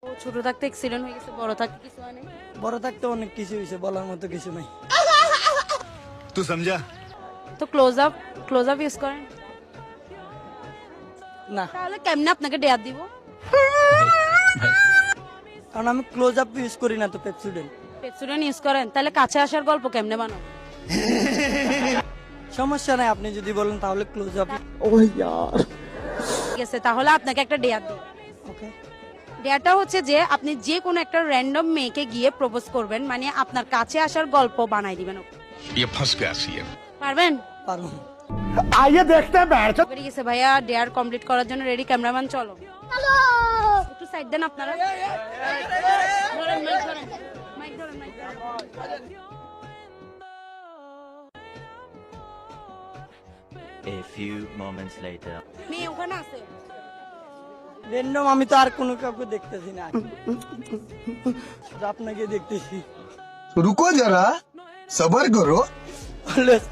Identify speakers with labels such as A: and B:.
A: ও ছোট থাকতে অ্যাক্সিডেন্ট হয়ে গেছে, বড় থাকতে কিছু হয় নাই?
B: বড় থাকতে অনেক কিছু হয়েছে, বলার মতো কিছু নাই।
C: तू समझा?
A: তো ক্লোজ আপ ইউজ করেন?
B: না,
A: তাহলে কেমনে আপনাকে ডেয়ার দিব?
B: কারণ আমি ক্লোজ আপ ইউজ করি না তো, পেপসুডেন্ট।
A: পেপসুডেন্ট ইউজ করেন, তাহলে কাছে আসার গল্প কেমনে বানাবো?
B: সমস্যা নাই, আপনি যদি বলেন তাহলে ক্লোজ আপ।
A: ঠিক আছে, তাহলে আপনাকে একটা ডেয়ার দিই।
B: ওকে।
A: ডেয়ারটা হচ্ছে যে আপনি যে কোনো একটা র্যান্ডম মেয়েকে গিয়ে প্রপোজ করবেন, মানে আপনার কাছে আসার গল্প বানাই দিবেন ওকে।
C: ये फंस गया सीएम।
A: পারবেন?
B: পারবো।
A: বেরিয়ে গেছে ভাইয়া, ডেয়ার কমপ্লিট করার জন্য রেডি? ক্যামেরাম্যান চলো একটু সাইড দেন আপনারা। ধরেন, mic ধরেন, mic ধরেন, mic ধরেন।
D: A few moments later.
A: মেয়ে ওখানে আছে।
B: র্যান্ডম আমি তো আর কোনো কাউকে দেখতেছি না, শুধু আপনাকে দেখতেছি।
E: रुको जरा सबर करो।
B: Always.